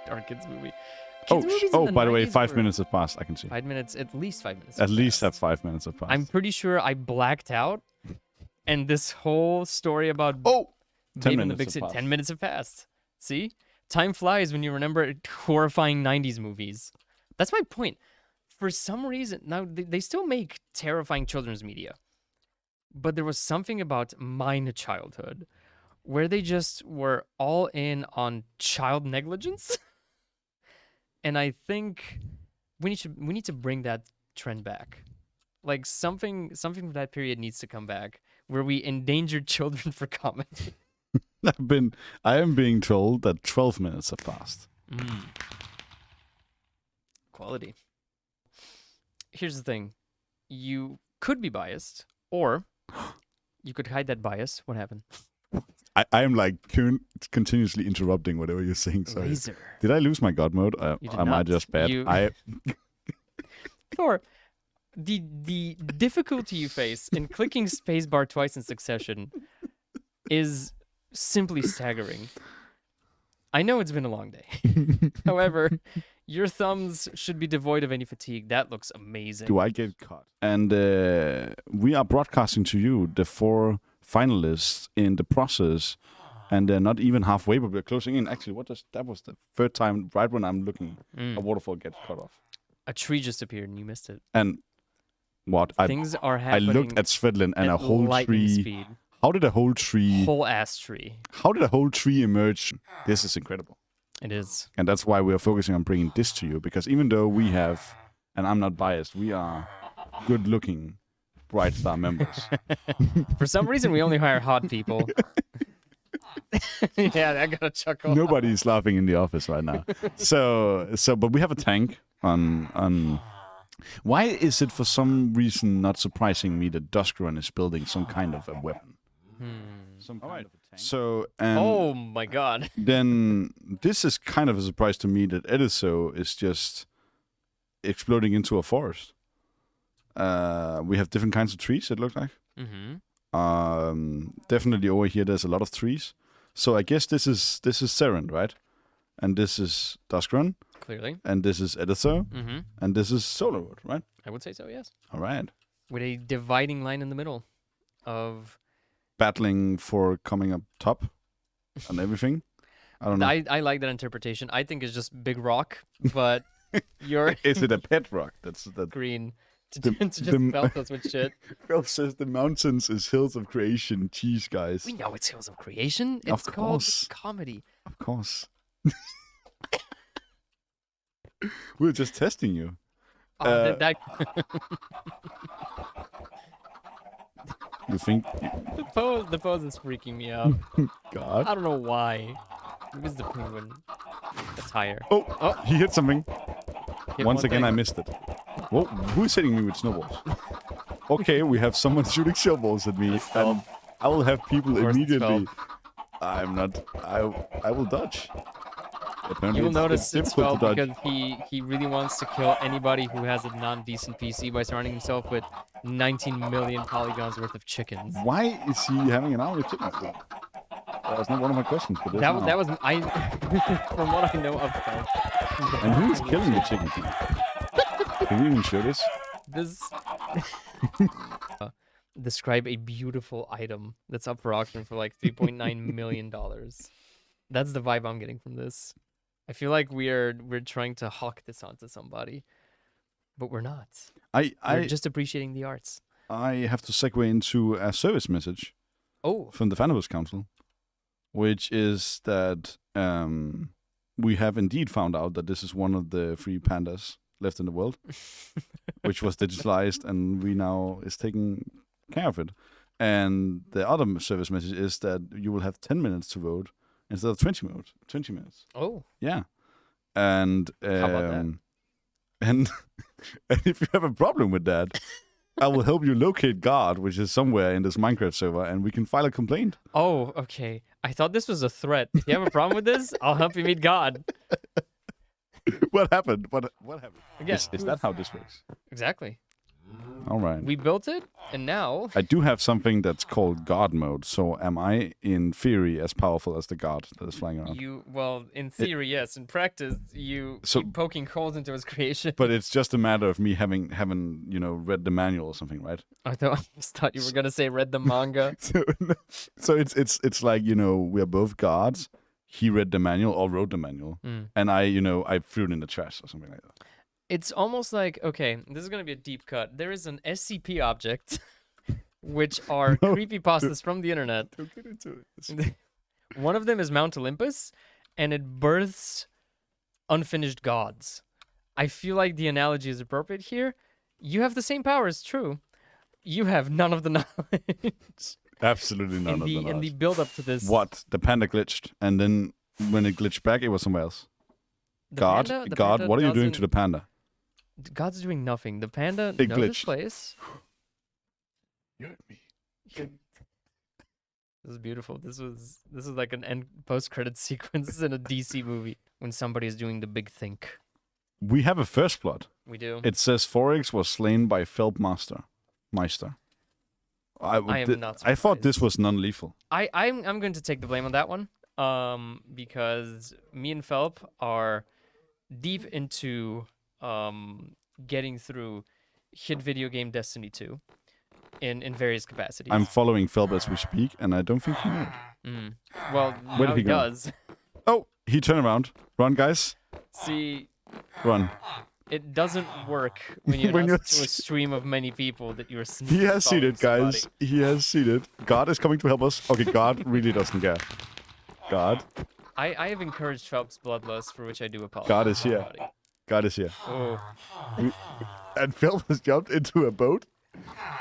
dark kids movie. Oh, Kids movies in oh, by the way, 90s 5 were- minutes have passed. I can see. 5 minutes, at least 5 minutes. At have least have passed. 5 minutes have passed. I'm pretty sure I blacked out, and this whole story about 10 Babe in the minutes Big have City, passed. 10 minutes have passed. See? Time flies when you remember horrifying 90s movies. That's my point. For some reason, now they still make terrifying children's media. But there was something about mine childhood where they just were all in on child negligence. And I think we need to bring that trend back. Like something from that period needs to come back where we endangered children for comedy. I am being told that 12 minutes have passed. Quality. Here's the thing. You could be biased, or you could hide that bias. What happened? I am like continuously interrupting whatever you're saying. Sorry. Laser. Did I lose my god mode? You did Am I not. just bad? You- Thor, the difficulty you face in clicking spacebar twice in succession is simply staggering. I know it's been a long day. However, your thumbs should be devoid of any fatigue. That looks amazing. Do I get caught? And we are broadcasting to you the 4 finalists in the process, and they're not even halfway, but we're closing in. Actually, that was the third time, right when I'm looking, a waterfall gets cut off. A tree just appeared and you missed it. And what? Things are I happening. looked at Svetlin and at a whole lightning tree. speed. How did a whole tree? Whole ass tree. How did a whole tree emerge? This is incredible. It is. And that's why we are focusing on bringing this to you, because even though we have, and I'm not biased, we are good-looking Bright Star members. For some reason, we only hire hot people. Yeah, I got a chuckle. Nobody's laughing in the office right now. But we have a tank on. Why is it for some reason not surprising me that Duskrun is building some kind of a weapon? Some kind of a tank. So, and Oh my god. then this is kind of a surprise to me that Ediso is just exploding into a forest. We have different kinds of trees, it looks like. Mm-hmm. Definitely over here there's a lot of trees. So I guess this is Seren, right? And this is Duskrun, Clearly. and this is Ediso, Mm-hmm. and this is Solarwood, right? I would say so, yes. All right. With a dividing line in the middle of... Battling for coming up top and everything. I don't know. I like that interpretation. I think it's just big rock, but you're Is it a pet rock? That's that. green to just the- belt us with shit. Phil says the mountains is hills of creation. Jeez, guys. We know it's Hills of Creation. Of It's called course. comedy. Of course. We're just testing you. Oh, that You think? the pose is freaking me out. God. I don't know why. Maybe it's the penguin attire. Oh, he hit something. Hit Once one again, I thing. missed it. Whoa, who's hitting me with snowballs? Okay, we have someone shooting snowballs at me, and I will have people course it's immediately. spelled. I'm not. I will dodge. Apparently You will it's notice it's difficult spelled to dodge. because he really wants to kill anybody who has a non-decent PC by surrounding himself with 19 million polygons worth of chickens. Why is he having an army of chickens? That was not one of my questions. But That was I from what I know of them. And who is killing the chickens? Can we even show this? This describe a beautiful item that's up for auction for like $3.9 million. That's the vibe I'm getting from this. I feel like we're trying to hawk this onto somebody, but we're not. We're I just appreciating the arts. I have to segue into a service message Oh, from the Thanabus Council, which is that we have indeed found out that this is one of the free pandas left in the world, which was digitalized, and we now is taking care of it. And the other service message is that you will have 10 minutes to vote instead of 20 minutes. oh, Yeah. And How about that? and and if you have a problem with that, I will help you locate God, which is somewhere in this Minecraft server, and we can file a complaint. oh, okay. I thought this was a threat. You have a problem with this? I'll help you meet God. What happened? What happened? Again, Is that how this works? exactly. All right. We built it, and now I do have something that's called God mode. So am I, in theory, as powerful as the god that is flying around? in theory, yes. In practice, keep poking holes into his creation. But it's just a matter of me having read the manual or something, right? I just thought you were gonna say read the manga. So it's like we are both gods. He read the manual or wrote the manual, and I threw it in the trash or something like that. It's almost like, okay, this is going to be a deep cut. There is an SCP object, which are creepypastas from the internet. Don't get into it. One of them is Mount Olympus, and it births unfinished gods. I feel like the analogy is appropriate here. You have the same powers, true. You have none of the knowledge. Absolutely none of the knowledge. In the build-up to this... What? The panda glitched, and then when it glitched back, it was somewhere else. God, what are you doing to the panda? God's doing nothing. The panda It knows glitched. his place. You hurt me. This is beautiful. This is like an end post-credit sequence in a DC movie when somebody is doing the big think. We have a first plot. We do. It says Forex was slain by Meister. I am not I thought surprised. this was non-lethal. I'm going to take the blame on that one. Because me and Phelp are deep into getting through hit video game Destiny 2 in various capacities. I'm following Phelp as we speak, and I don't think he knows. Well, Where now did he he go? does. Oh, he turned around. Run, guys. See, Run. it doesn't work when you're When not you're to a stream of many people that you're He has seen it, following guys. somebody. He has seen it. God is coming to help us. Okay, God really doesn't care. God. I have encouraged Phelp's bloodlust, for which I do apologize. God is to here. everybody. God is here. Oh, And Phelp has jumped into a boat,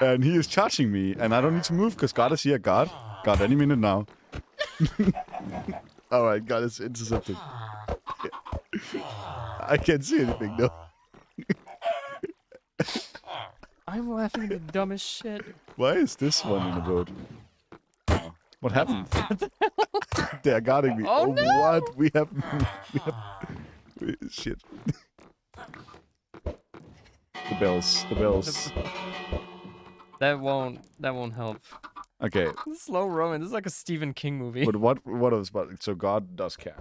and he is charging me, and I don't need to move because God is here. God, any minute now. All right, God is intercepting. I can't see anything though. I'm laughing at the dumbest shit. Why is this one in the boat? Oh, what happened? They're guarding me. Oh, no! What? We have shit. The bells. That won't help. Okay, Slow rowing. This is like a Stephen King movie. but what was about? So God does care.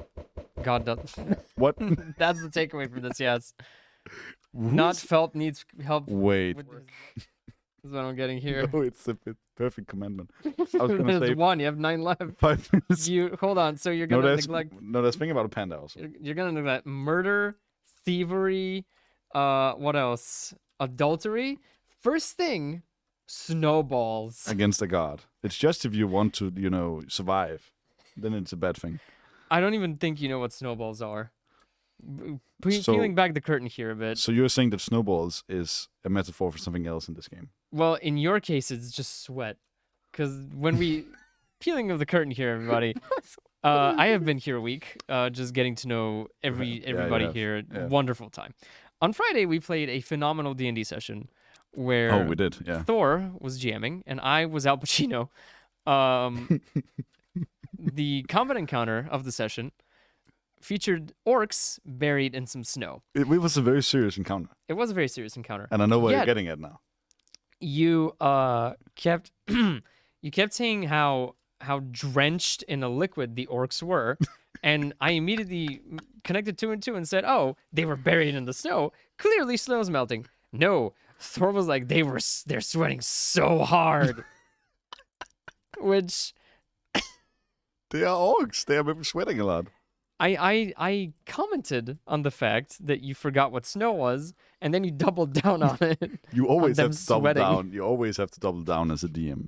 God does. What? That's the takeaway from this. Yes. Not Phelp needs help. Wait. With this. This is what I'm getting here. No, it's a perfect commandment. I was gonna There's say one. You have 9 left. 5 minutes. You hold on. So you're No, gonna there's neglect. thing about a panda also. You're gonna neglect murder, thievery. What else? Adultery. First thing, snowballs. Against a god. It's just if you want to, survive. Then it's a bad thing. I don't even think you know what snowballs are. So- Peeling back the curtain here a bit. So you're saying that snowballs is a metaphor for something else in this game? Well, in your case, it's just sweat. Because when we... Peeling of the curtain here, everybody. I have been here a week, just getting to know everybody have. here. Yeah. Wonderful time. On Friday, we played a phenomenal D&D session where Oh, we did, yeah. Thor was jamming, and I was Al Pacino. The combat encounter of the session featured orcs buried in some snow. It was a very serious encounter. It was a very serious encounter. And I know what Yet- you're getting at now. You kept you kept saying how drenched in a liquid the orcs were, and I immediately connected 2 and 2 and said, "Oh, they were buried in the snow. Clearly, snow's melting." No, Thor was like, they're sweating so hard, which They are orcs. They are maybe sweating a lot. I commented on the fact that you forgot what snow was, and then you doubled down on it. You always them have to double sweating. down. You always have to double down as a DM.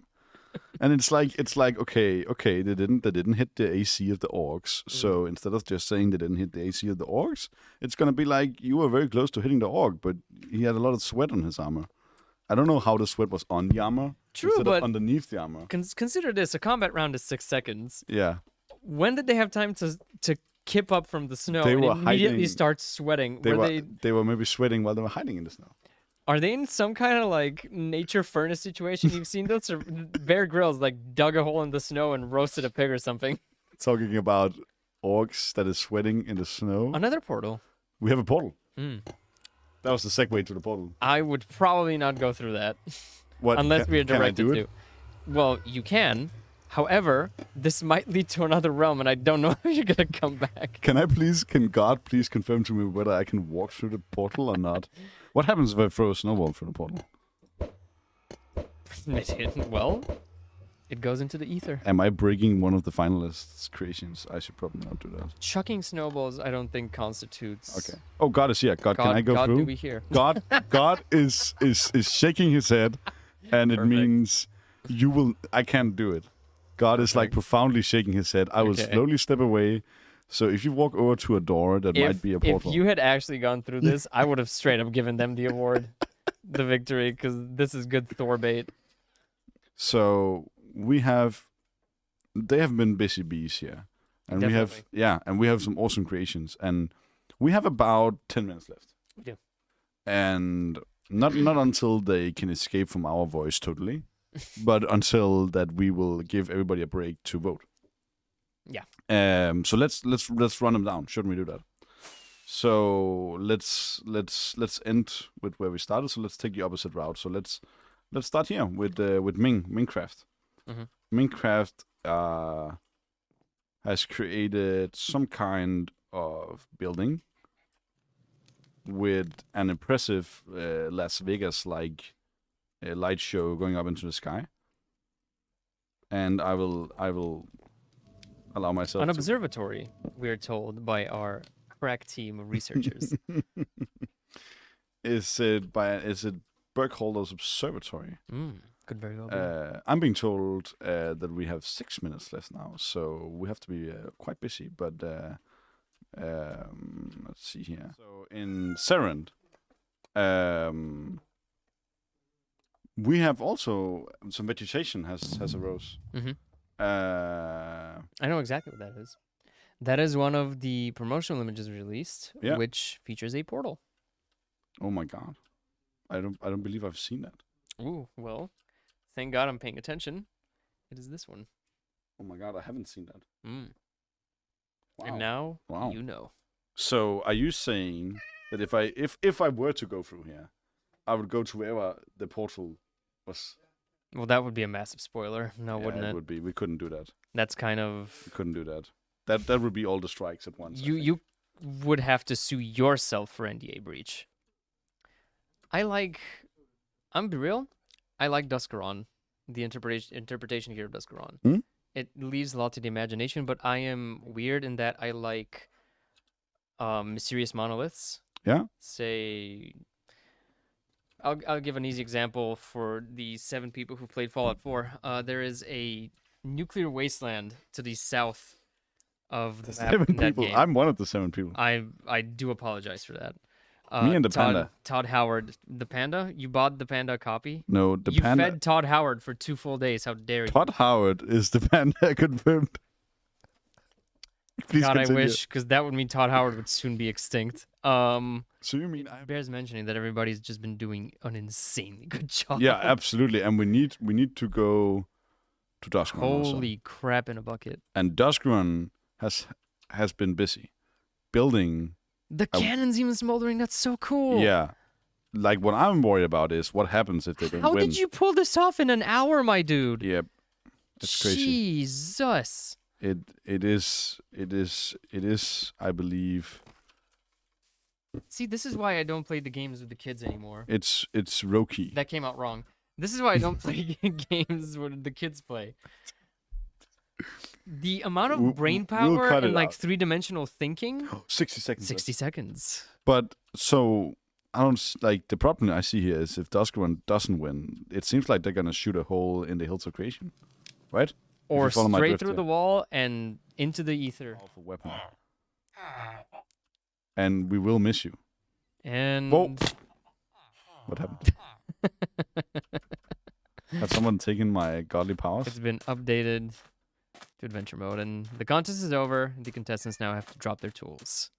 And it's like okay, they didn't hit the AC of the orcs. So instead of just saying they didn't hit the AC of the orcs, it's gonna be like you were very close to hitting the orc, but he had a lot of sweat on his armor. I don't know how the sweat was on the armor. True, instead but- of underneath the armor. Consider this: a combat round is 6 seconds. Yeah. When did they have time to kip up from the snow They and were immediately hiding- start sweating? They were maybe sweating while they were hiding in the snow. Are they in some kind of like nature furnace situation? You've seen those? Or Bear Grylls like dug a hole in the snow and roasted a pig or something. Talking about orcs that is sweating in the snow. Another portal. We have a portal. That was the segue to the portal. I would probably not go through that. What? Unless we are can I directed do to. it? Well, you can. However, this might lead to another realm, and I don't know if you're gonna come back. Can God please confirm to me whether I can walk through the portal or not? What happens if I throw a snowball through the portal? Well, it goes into the ether. Am I breaking one of the finalists' creations? I should probably not do that. Chucking snowballs, I don't think constitutes. Okay. Oh, God is here. God, can I go God, through? do we hear? God is shaking his head, and it Perfect. means you will. I can't do it. God is like Perfect. profoundly shaking his head. I will Okay. slowly step away. So if you walk over to a door, that might be a portal. If you had actually gone through this, I would have straight up given them the award, the victory, because this is good Thor bait. So they have been busy bees here, and Definitely. we have some awesome creations, and we have about 10 minutes left. We do. And not until they can escape from our voice totally, but until that we will give everybody a break to vote. Yeah. So let's run them down. Shouldn't we do that? So let's end with where we started. So let's take the opposite route. So let's start here with Minecraft. Mhm. Minecraft has created some kind of building with an impressive Las Vegas-like light show going up into the sky. And I will allow myself An to... observatory, we're told by our crack team of researchers. Is it Bergholder's Observatory? Could very well be. I'm being told that we have 6 minutes left now, so we have to be quite busy. But let's see here. So in Serend, we have also some vegetation has arose. Mhm. Uh, I know exactly what that is. That is one of the promotional images released, Yeah. which features a portal. oh my God, I don't believe I've seen that. Ooh, well, thank God I'm paying attention. It is this one. Oh my God, I haven't seen that. Wow. And now Wow. you know. So are you saying that if I were to go through here, I would go to wherever the portal was? Well, that would be a massive spoiler, no, Yeah, wouldn't it? would be. We couldn't do that. That's kind of We couldn't do that. That would be all the strikes at once. I think. you would have to sue yourself for NDA breach. I'm be real. I like Duscaron, the interpretation here of Duscaron. Hmm? It leaves a lot to the imagination, but I am weird in that I like mysterious monoliths. Yeah. Say, I'll give an easy example for the 7 people who played Fallout 4. There is a nuclear wasteland to the south of the map 7 in that people. game. I'm one of the 7 people. I do apologize for that. Me and the panda. Todd Howard, the panda. You bought the panda copy. No, the You panda. fed Todd Howard for 2 full days. How dare you? Todd Howard is the panda confirmed. Please God, continue. I wish, because that would mean Todd Howard would soon be extinct. So you mean I? Bears mentioning that everybody's just been doing an insanely good job. Yeah, absolutely. And we need to go to Duskrun also. Holy crap in a bucket. And Duskrun has been busy building. The cannon's even smoldering. That's so cool. Yeah. Like what I'm worried about is what happens if they don't How win. did you pull this off in an hour, my dude? Yep. It's crazy. Jesus. It is I believe See, this is why I don't play the games with the kids anymore. it's Roki. That came out wrong. This is why I don't play games where the kids play. The amount of brain we'll power cut and it like out. 3-dimensional thinking. 60 seconds. 60 seconds. But so I don't like the problem I see here is if Duskrun doesn't win, it seems like they're gonna shoot a hole in the Hills of Creation, right? Or you follow my straight drift through here. the wall and into the ether. Powerful weapon. And we will miss you. And Whoa. What happened? Had someone taken my godly powers? it's been updated to adventure mode. And the contest is over. The contestants now have to drop their tools.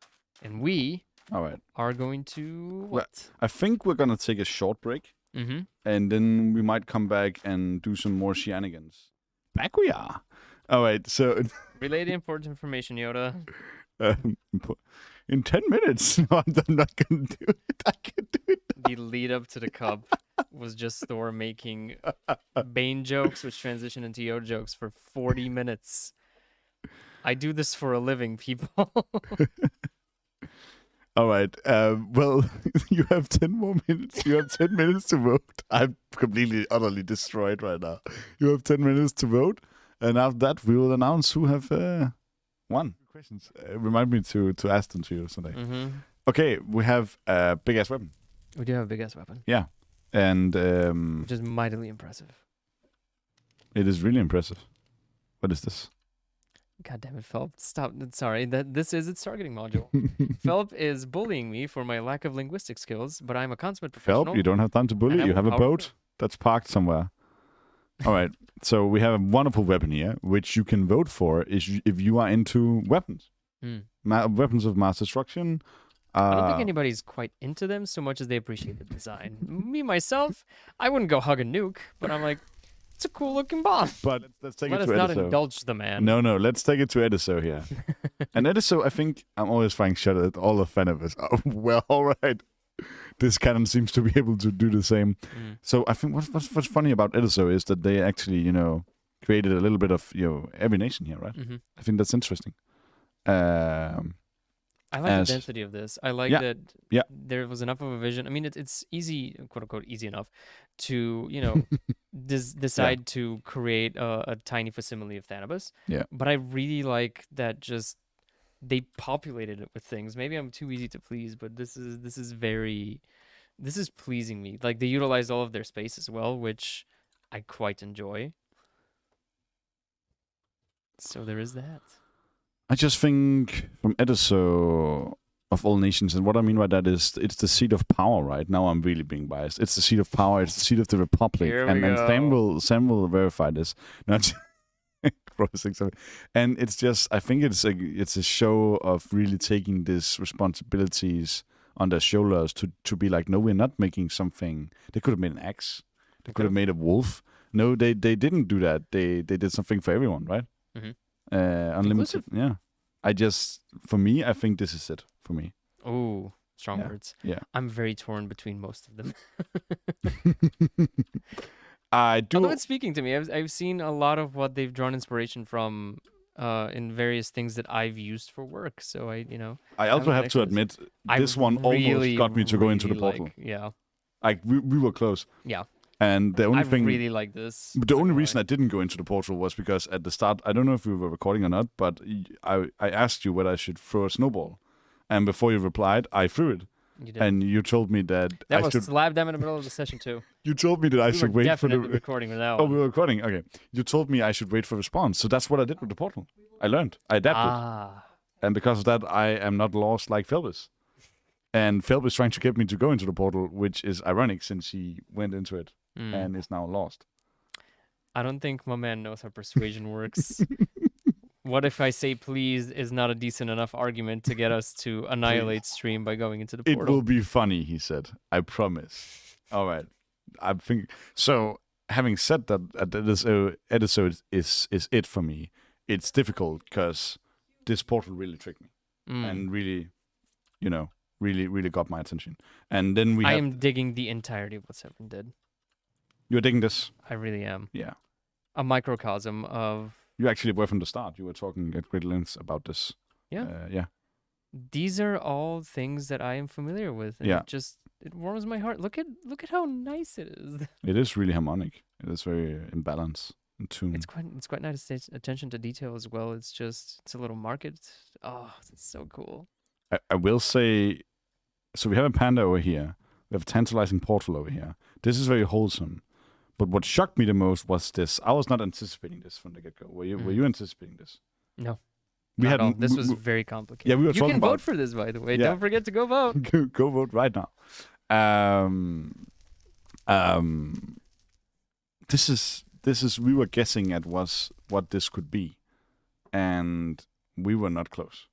And we All right. are going to what? I think we're gonna take a short break, Mm-hmm. and then we might come back and do some more shenanigans. Back we are. All right. So Relay the important information, Yoda. impo- in 10 minutes. No, I'm not gonna do it. I can't do it. The lead up to the cup was just Thor making Bane jokes, which transition into Yoda jokes for 40 minutes. I do this for a living, people. All right. Well, you have 10 more minutes. You have 10 minutes to vote. I'm completely, utterly destroyed right now. You have 10 minutes to vote. And after that, we will announce who have won. Questions. Remind me to ask them to you someday. Mm-hmm. Okay, we have a big-ass weapon. We do have a big ass weapon. Yeah. And Which is mightily impressive. it is really impressive. What is this? God damn it, Philip. Stop. Sorry, this is its targeting module. Philip is bullying me for my lack of linguistic skills, but I'm a consummate professional. Philip, you don't have time to bully. And I You will have a power boat that's parked somewhere. All right. So we have a wonderful weapon here, which you can vote for if you are into weapons. Weapons of mass destruction. I don't think anybody's quite into them so much as they appreciate the design. Me, myself, I wouldn't go hug a nuke, but I'm like, it's a cool looking bomb. But let's take Let it us to not Ediso. indulge the man. No, let's take it to Ediso here. And Ediso, I think I'm always finding shot at all of Thanabus. Oh, well, all right. This cannon seems to be able to do the same. So I think what's funny about Ediso is that they actually, created a little bit of, every nation here, right? Mm-hmm. I think that's interesting. I like the density of this. I like that Yeah. there was enough of a vision. I mean, it's easy, quote unquote, easy enough to, decide to create a tiny facsimile of Thanabus. Yeah. But I really like that just they populated it with things. Maybe I'm too easy to please, but this is pleasing me. Like they utilized all of their space as well, which I quite enjoy. So there is that. I just think from Ediso of all nations, and what I mean by that is it's the seat of power, right? Now I'm really being biased. It's the seat of power. It's the seat of the Republic. Here we and go. Sam will verify this. Not and it's just I think it's a show of really taking these responsibilities on their shoulders to be like, no, we're not making something. They could have made an axe. They could have made a wolf. No, they didn't do that. They did something for everyone, right? Mm-hmm. Unlimited. Inclusive. Yeah. For me, I think this is it for me. Oh, strong words. Yeah. I'm very torn between most of them. I do. Although it's speaking to me, I've seen a lot of what they've drawn inspiration from in various things that I've used for work. So I also have to admit, this one almost got me to go into the portal. Like we were close. Yeah. And the only thing I really like this. But the only reason I didn't go into the portal was because at the start, I don't know if we were recording or not, but I asked you whether I should throw a snowball. And before you replied, I threw it. You did. And you told me that I was should slap them in the middle of the session too. You told me that I should wait for the recording with that Oh, one. we were recording. Okay. You told me I should wait for response. So that's what I did with the portal. I learned. I adapted. And because of that, I am not lost like Thanabus. And Thanabus is trying to get me to go into the portal, which is ironic since he went into it and is now lost. I don't think my man knows how persuasion works. What if I say please is not a decent enough argument to get us to annihilate stream by going into the portal? It will be funny, he said. I promise. All right. I think so. Having said that, this episode is it for me. It's difficult because this portal really tricked me and really, really got my attention. And then I am digging the entirety of what Severin did. You're digging this? I really am. Yeah. A microcosm of... You actually were from the start. You were talking at great lengths about this. Yeah. Yeah. These are all things that I am familiar with. And it warms my heart. Look at how nice it is. It is really harmonic. It is very in balance, in tune. It's quite nice to pay attention to detail as well. It's a little market. Oh, it's so cool. I will say, so we have a panda over here. We have a tantalizing portal over here. This is very wholesome. But what shocked me the most was this. I was not anticipating this from the get-go. Were you anticipating this? No. This was very complicated. Yeah, we were talking about... You can vote for this, by the way. Yeah. Don't forget to go vote. Go vote right now. This is. We were guessing at what this could be, and we were not close.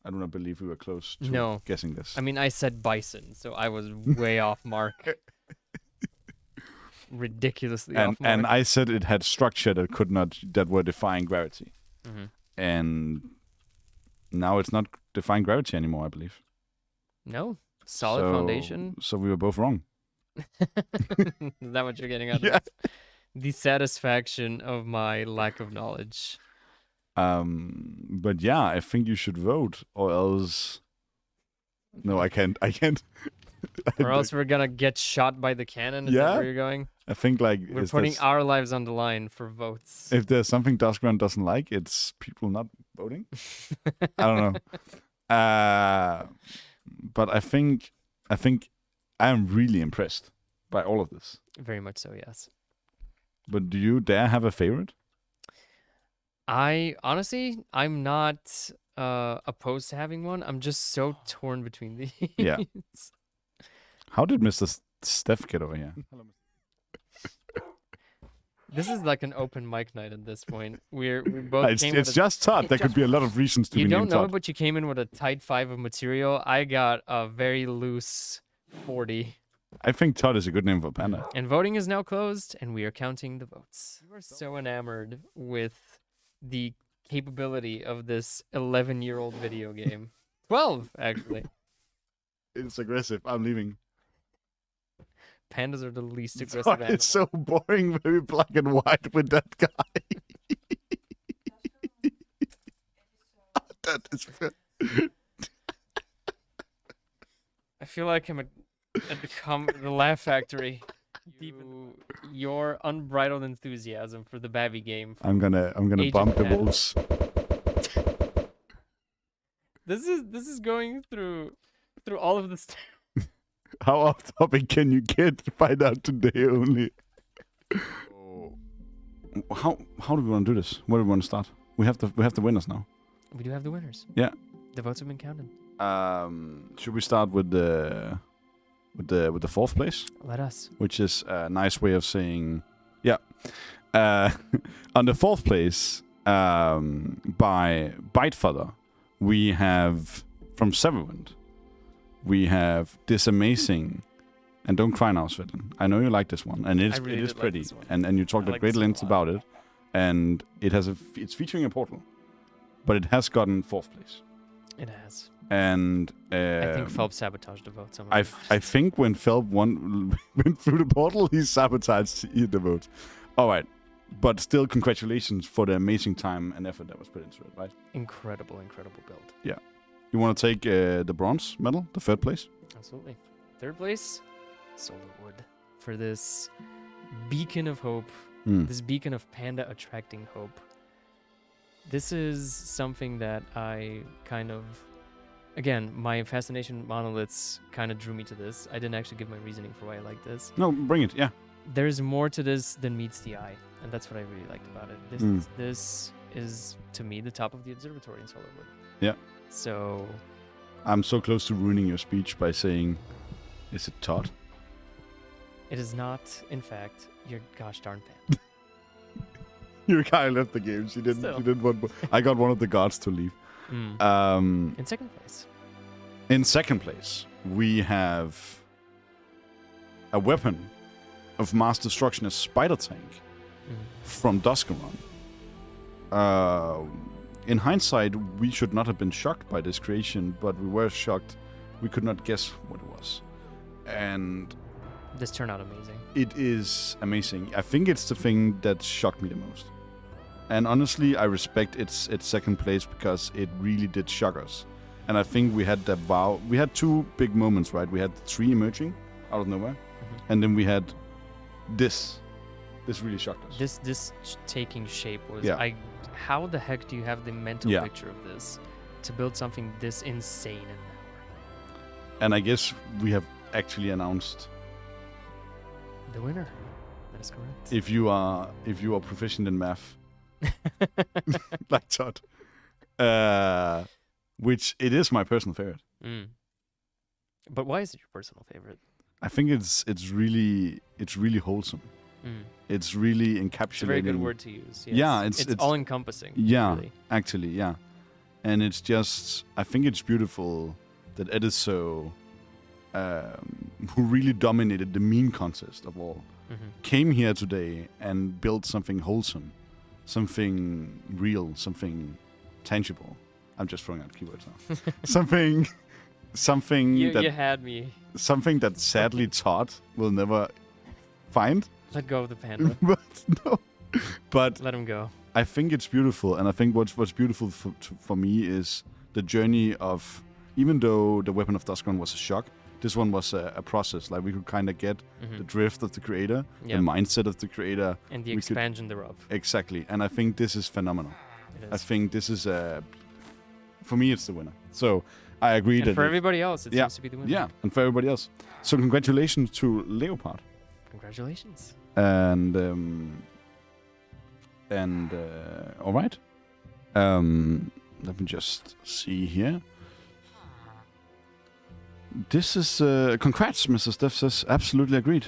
I do not believe we were close to guessing this. I mean, I said bison, so I was way off mark. Ridiculously off mark. And I said it had structure that were defying gravity. Mm-hmm. And now it's not defying gravity anymore, I believe. No, solid foundation. So we were both wrong. Is that what you're getting out of Yeah. this? The satisfaction of my lack of knowledge. But yeah, I think you should vote, or else. No, I can't. Or else we're gonna get shot by the cannon. Is that Yeah. where you're going? I think like We're putting our lives on the line for votes. if there's something Duskrun doesn't like, it's people not voting. I don't know. But I think I am really impressed by all of this. Very much so, yes. But do you dare have a favorite? I'm not opposed to having one. I'm just so torn between these. Yeah. How did Mr. Steph get over here? This is like an open mic night at this point. We both It's came with just Todd. There could be a lot of reasons to You be don't named know, Todd. but you came in with a tight 5 of material. I got a very loose 40. I think Todd is a good name for Panda. And voting is now closed, and we are counting the votes. We're so enamored with the capability of this 11-year-old video game. 12, actually. It's aggressive. I'm leaving. Pandas are the least aggressive Todd animal. is so boring, very black and white with that guy. That is I feel like I'm at the Laugh Factory. Your unbridled enthusiasm for the Babby game. I'm gonna Agent bump the Panda. wolves. This is going through all of this. How off topic can you get? Find out today only. How do we want to do this? Where do we want to start? We have the winners now. We do have the winners. Yeah. The votes have been counted. Should we start with the fourth place, Let us. which is a nice way of saying, yeah. On the fourth place, by Bitefodder, we have from Severwind. We have this amazing, and don't cry now, Svetlin. I know you like this one, and it is really did like pretty, this one. and you talked I at like great this one a lengths lot. about it, and it's featuring a portal, but it has gotten fourth place, It has. and I think Phelps sabotaged the vote. I think when Phelps went through the portal, he sabotaged the vote. All right, but still, congratulations for the amazing time and effort that was put into it, right? incredible build. You want to take the bronze medal, the third place? Absolutely. Third place, Solarwood, for this beacon of hope, this beacon of panda attracting hope. This is something that I kind of, again, my fascination with monoliths kind of drew me to this. I didn't actually give my reasoning for why I like this. No, bring it. Yeah. There's more to this than meets the eye, and that's what I really liked about it. This is, to me, the top of the observatory in Solarwood. Yeah. So, I'm so close to ruining your speech by saying, is it Todd? it is not, in fact, your gosh darn panda. Your guy left the game. She didn't. Still. She didn't want. I got one of the guards to leave. In second place. In second place, we have a weapon of mass destruction, a spider tank from Duskarun. In hindsight, we should not have been shocked by this creation, but we were shocked. We could not guess what it was, and This turned out amazing. it is amazing. I think it's the thing that shocked me the most. And honestly, I respect its second place because it really did shock us. And I think we had that wow. We had two big moments, right? We had the tree emerging out of nowhere, and then we had this. This really shocked us. This taking shape was. Yeah. How the heck do you have the mental Yeah. picture of this to build something this insane in an hour? And I guess we have actually announced The winner. That is correct. if you are proficient in math, like Todd, which it is my personal favorite. But why is it your personal favorite? I think it's really wholesome. It's really encapsulating. It's a very good word to use. Yes. Yeah, it's it's all encompassing. Yeah, Really. actually, yeah. And it's just, I think it's beautiful that Ediso, who really dominated the meme contest of all, came here today and built something wholesome, something real, something tangible. I'm just throwing out keywords now. something You that had me. something that sadly Todd will never find. Let go of the panda. But no. But Let him go. I think it's beautiful, and I think what's beautiful for me is the journey of, even though the Weapon of Duskon was a shock, this one was a process. Like we could kind of get the drift of the creator, Yeah. the mindset of the creator, And the we could- expansion thereof. exactly. And I think this is phenomenal. It I is. think this is for me, it's the winner. So I agree And that for everybody else, it yeah, seems to be the winner. yeah, and for everybody else. So congratulations to Leopard. Congratulations. And all right. Let me just see here. This is congrats, Mr. Steph says. Absolutely agreed.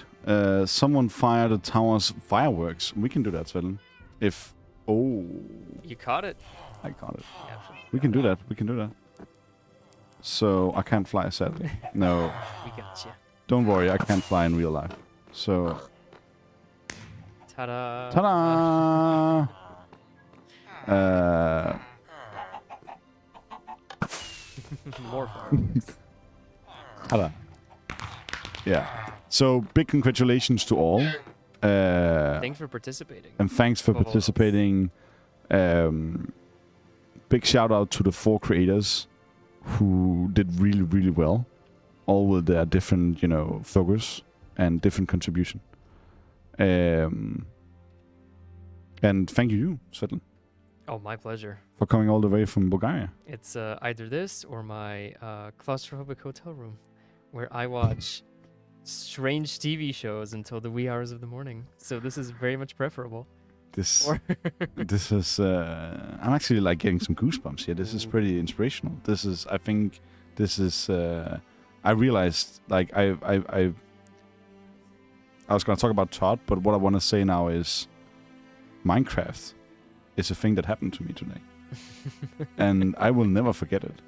Someone fired a tower's fireworks. We can do that, Sven. If You caught it. I got it. Yeah. We can do that. We can do that. So I can't fly, sadly. No, We got you. don't worry. I can't fly in real life. So Ta-da. ta-da! More fireworks. Ta-da! Yeah. So big congratulations to all. Thanks for participating. And thanks for Above all else. participating. Big shout out to the 4 creators who did really, really well, all with their different, focus and different contribution. And thank you, Svetlin, Oh, my pleasure. for coming all the way from Bulgaria. It's either this or my claustrophobic hotel room, where I watch strange TV shows until the wee hours of the morning. So this is very much preferable. This Or this is I'm actually like getting some goosebumps here. This is pretty inspirational. I think this is I realized like I was gonna talk about Todd, but what I want to say now is Minecraft is a thing that happened to me today. And I will never forget it.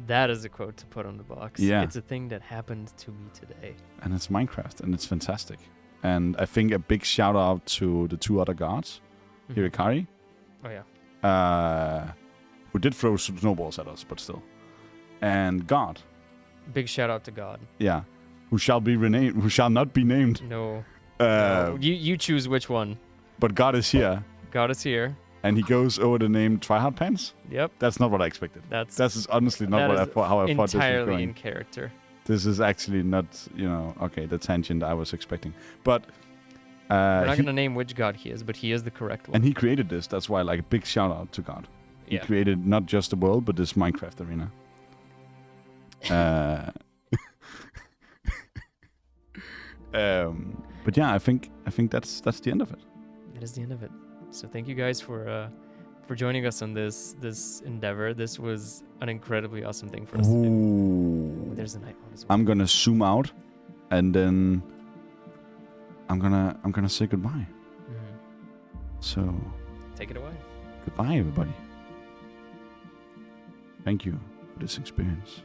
that is a quote to put on the box. Yeah. It's a thing that happened to me today. And it's Minecraft, and it's fantastic. And I think a big shout out to the 2 other guards, Mhm. Hirikari, Oh yeah. who did throw snowballs at us, but still, and God, Big shout out to God. yeah, who shall not be named. No. Uh, no. You choose which one. But God is here, God is here. and he goes over the name Tryhard Pants. Yep. That's not what I expected. That's That is honestly not that what I is thought. How I thought this was entirely going. in character. This is actually not, the tangent I was expecting. But We're not he- gonna name which God he is, but he is the correct one. and he created this. That's why, like, a big shout out to God. He Yeah. created not just the world, but this Minecraft arena. But yeah, I think that's the end of it. That is the end of it. So thank you guys for joining us on this endeavor. This was an incredibly awesome thing for us to do. Ooh. There's a night mode as well. I'm gonna zoom out, and then I'm gonna say goodbye. Mhm. So Take it away. goodbye, everybody. Thank you for this experience.